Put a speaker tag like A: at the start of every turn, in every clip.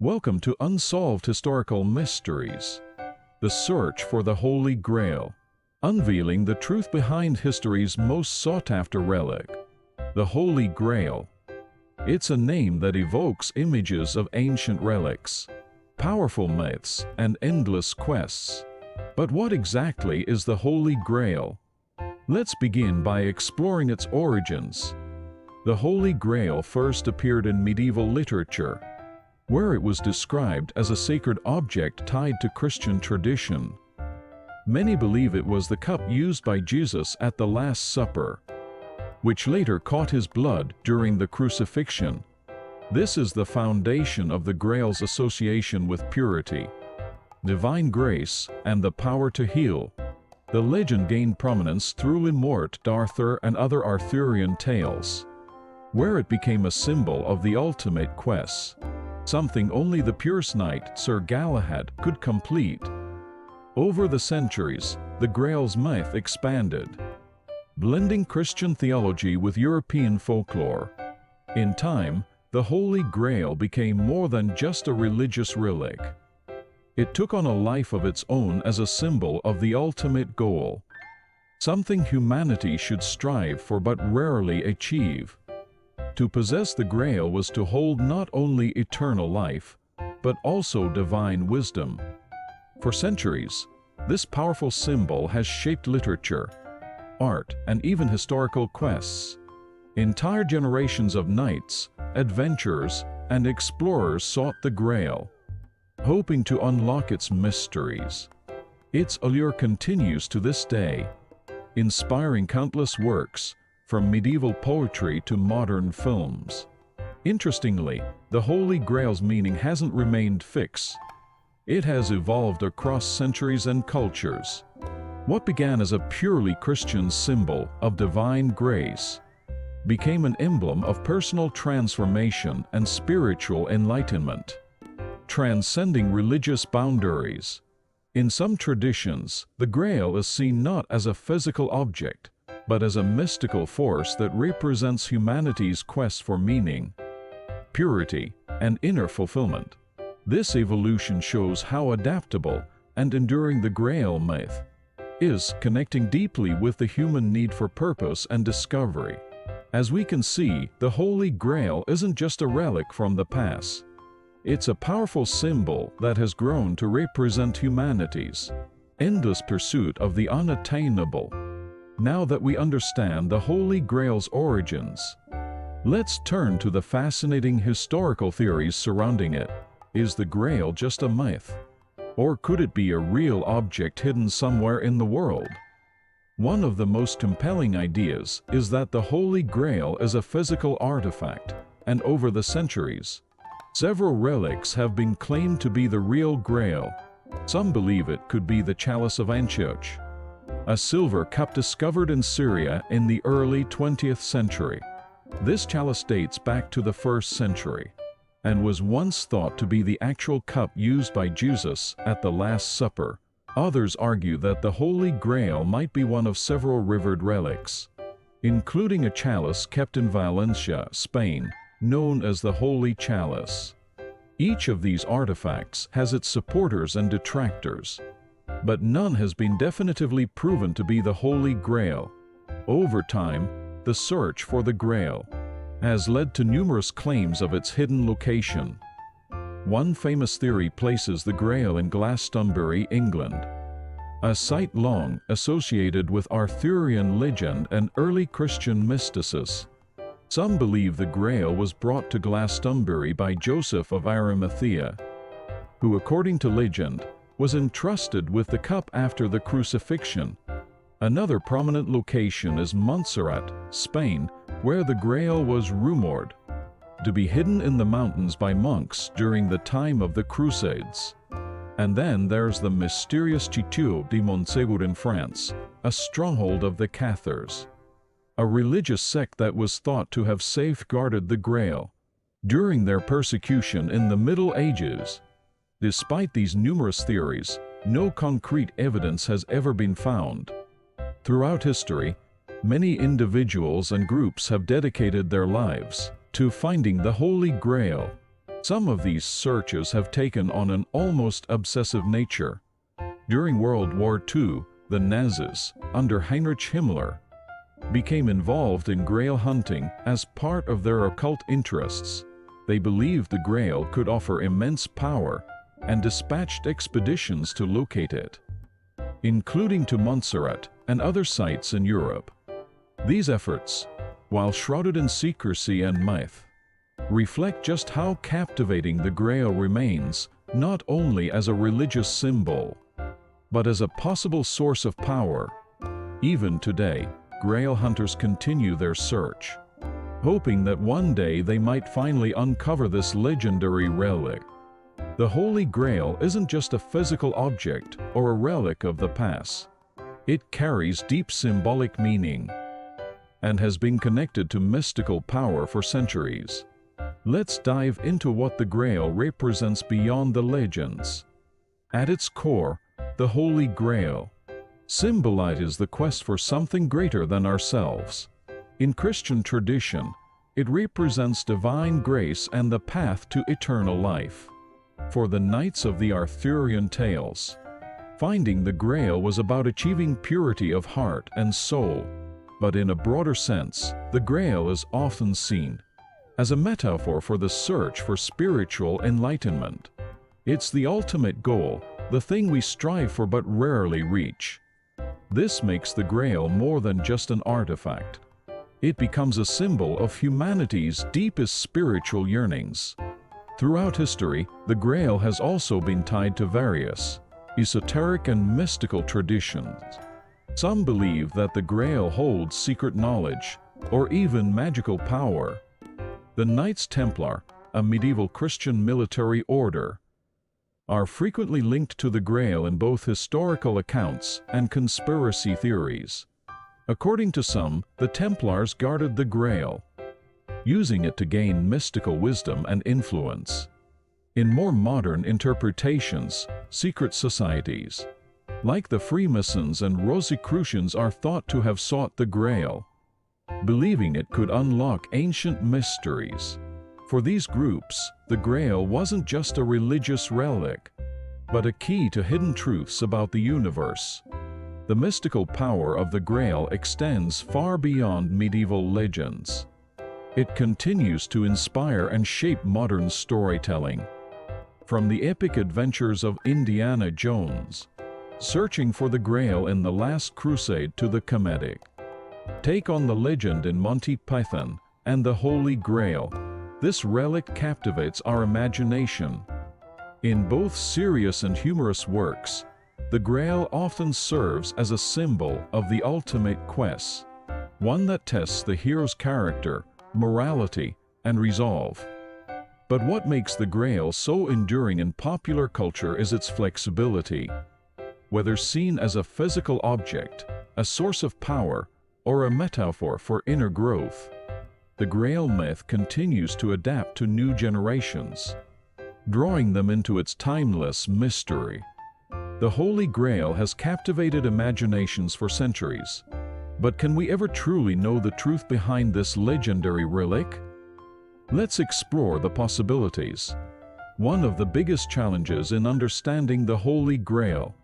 A: Welcome to Unsolved Historical Mysteries, the search for the Holy Grail, unveiling the truth behind history's most sought-after relic, the Holy Grail. It's a name that evokes images of ancient relics, powerful myths, and endless quests. But what exactly is the Holy Grail? Let's begin by exploring its origins. The Holy Grail first appeared in medieval literature, where it was described as a sacred object tied to Christian tradition. Many believe it was the cup used by Jesus at the Last Supper, which later caught his blood during the crucifixion. This is the foundation of the Grail's association with purity, divine grace, and the power to heal. The legend gained prominence through Unsolved Arthur and other Arthurian tales, where it became a symbol of the ultimate quest, something only the purest knight Sir Galahad could complete. Over the centuries, the Grail's myth expanded, blending Christian theology with European folklore. In time, the Holy Grail became more than just a religious relic. It took on a life of its own as a symbol of the ultimate goal, something humanity should strive for but rarely achieve. To possess the Grail was to hold not only eternal life, but also divine wisdom. For centuries, this powerful symbol has shaped literature, art, and even historical quests. Entire generations of knights, adventurers, and explorers sought the Grail, hoping to unlock its mysteries. Its allure continues to this day, inspiring countless works, from medieval poetry to modern films. Interestingly, the Holy Grail's meaning hasn't remained fixed. It has evolved across centuries and cultures. What began as a purely Christian symbol of divine grace became an emblem of personal transformation and spiritual enlightenment, transcending religious boundaries. In some traditions, the Grail is seen not as a physical object, but as a mystical force that represents humanity's quest for meaning, purity, and inner fulfillment. This evolution shows how adaptable and enduring the Grail myth is, connecting deeply with the human need for purpose and discovery. As we can see, the Holy Grail isn't just a relic from the past. It's a powerful symbol that has grown to represent humanity's endless pursuit of the unattainable. Now that we understand the Holy Grail's origins, let's turn to the fascinating historical theories surrounding it. Is the Grail just a myth? Or could it be a real object hidden somewhere in the world? One of the most compelling ideas is that the Holy Grail is a physical artifact, and over the centuries, several relics have been claimed to be the real Grail. Some believe it could be the Chalice of Antioch, a silver cup discovered in Syria in the early 20th century. This chalice dates back to the 1st century and was once thought to be the actual cup used by Jesus at the Last Supper. Others argue that the Holy Grail might be one of several revered relics, including a chalice kept in Valencia, Spain, known as the Holy Chalice. Each of these artifacts has its supporters and detractors, but none has been definitively proven to be the Holy Grail. Over time, the search for the Grail has led to numerous claims of its hidden location. One famous theory places the Grail in Glastonbury, England, a site long associated with Arthurian legend and early Christian mysticism. Some believe the Grail was brought to Glastonbury by Joseph of Arimathea, who, according to legend, was entrusted with the cup after the crucifixion. Another prominent location is Montserrat, Spain, where the Grail was rumored to be hidden in the mountains by monks during the time of the Crusades. And then there's the mysterious Château de Montségur in France, a stronghold of the Cathars, a religious sect that was thought to have safeguarded the Grail during their persecution in the Middle Ages. Despite these numerous theories, no concrete evidence has ever been found. Throughout history, many individuals and groups have dedicated their lives to finding the Holy Grail. Some of these searches have taken on an almost obsessive nature. During World War II, the Nazis, under Heinrich Himmler, became involved in Grail hunting as part of their occult interests. They believed the Grail could offer immense power and dispatched expeditions to locate it, including to Montserrat and other sites in Europe. These efforts, while shrouded in secrecy and myth, reflect just how captivating the Grail remains, not only as a religious symbol, but as a possible source of power. Even today, Grail hunters continue their search, hoping that one day they might finally uncover this legendary relic. The Holy Grail isn't just a physical object or a relic of the past. It carries deep symbolic meaning and has been connected to mystical power for centuries. Let's dive into what the Grail represents beyond the legends. At its core, the Holy Grail symbolizes the quest for something greater than ourselves. In Christian tradition, it represents divine grace and the path to eternal life. For the knights of the Arthurian tales, finding the Grail was about achieving purity of heart and soul. But in a broader sense, the Grail is often seen as a metaphor for the search for spiritual enlightenment. It's the ultimate goal, the thing we strive for but rarely reach. This makes the Grail more than just an artifact. It becomes a symbol of humanity's deepest spiritual yearnings. Throughout history, the Grail has also been tied to various esoteric and mystical traditions. Some believe that the Grail holds secret knowledge, or even magical power. The Knights Templar, a medieval Christian military order, are frequently linked to the Grail in both historical accounts and conspiracy theories. According to some, the Templars guarded the Grail, using it to gain mystical wisdom and influence. In more modern interpretations, secret societies, like the Freemasons and Rosicrucians, are thought to have sought the Grail, believing it could unlock ancient mysteries. For these groups, the Grail wasn't just a religious relic, but a key to hidden truths about the universe. The mystical power of the Grail extends far beyond medieval legends. It continues to inspire and shape modern storytelling. From the epic adventures of Indiana Jones, searching for the Grail in The Last Crusade, to the comedic take on the legend in Monty Python and the Holy Grail, this relic captivates our imagination. In both serious and humorous works, the Grail often serves as a symbol of the ultimate quest, one that tests the hero's character, morality, and resolve. But what makes the Grail so enduring in popular culture is its flexibility. Whether seen as a physical object, a source of power, or a metaphor for inner growth, the Grail myth continues to adapt to new generations, drawing them into its timeless mystery. The Holy Grail has captivated imaginations for centuries. But can we ever truly know the truth behind this legendary relic? Let's explore the possibilities. One of the biggest challenges in understanding the Holy Grail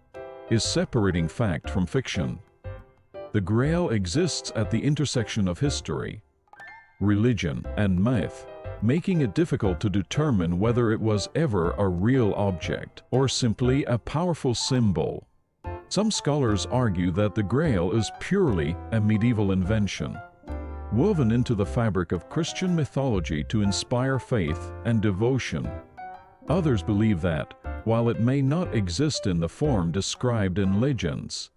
A: is separating fact from fiction. The Grail exists at the intersection of history, religion, and myth, making it difficult to determine whether it was ever a real object or simply a powerful symbol. Some scholars argue that the Grail is purely a medieval invention, woven into the fabric of Christian mythology to inspire faith and devotion. Others believe that, while it may not exist in the form described in legends,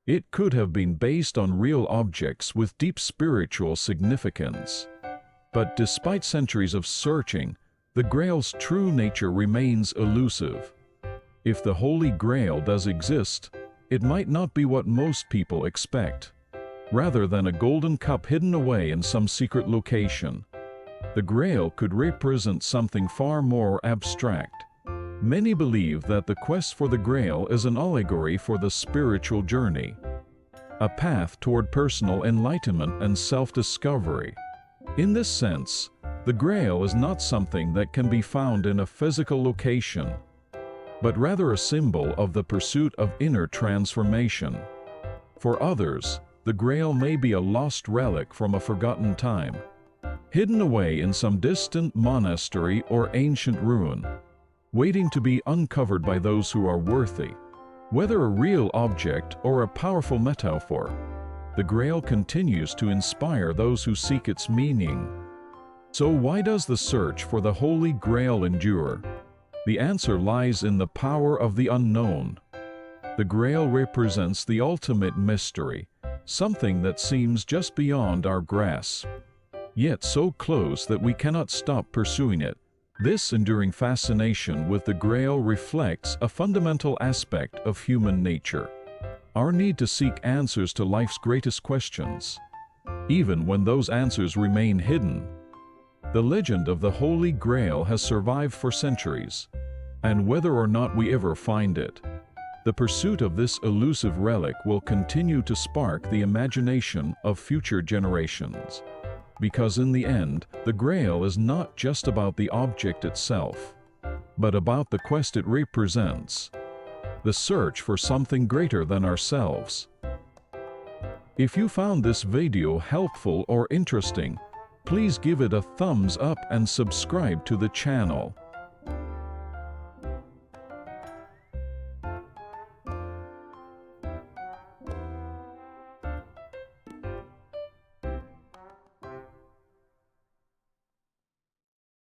A: it could have been based on real objects with deep spiritual significance. But despite centuries of searching, the Grail's true nature remains elusive. If the Holy Grail does exist, it might not be what most people expect. Rather than a golden cup hidden away in some secret location, the Grail could represent something far more abstract. Many believe that the quest for the Grail is an allegory for the spiritual journey, a path toward personal enlightenment and self-discovery. In this sense, The Grail is not something that can be found in a physical location, but rather a symbol of the pursuit of inner transformation. For others, the Grail may be a lost relic from a forgotten time, hidden away in some distant monastery or ancient ruin, waiting to be uncovered by those who are worthy. Whether a real object or a powerful metaphor, the Grail continues to inspire those who seek its meaning. So why does the search for the Holy Grail endure? The answer lies in the power of the unknown. The Grail represents the ultimate mystery, something that seems just beyond our grasp, yet so close that we cannot stop pursuing it. This enduring fascination with the Grail reflects a fundamental aspect of human nature, our need to seek answers to life's greatest questions, even when those answers remain hidden. The legend of the Holy Grail has survived for centuries, and whether or not we ever find it, the pursuit of this elusive relic will continue to spark the imagination of future generations. Because in the end, the Grail is not just about the object itself, but about the quest it represents, the search for something greater than ourselves. If you found this video helpful or interesting, please give it a thumbs up and subscribe to the channel.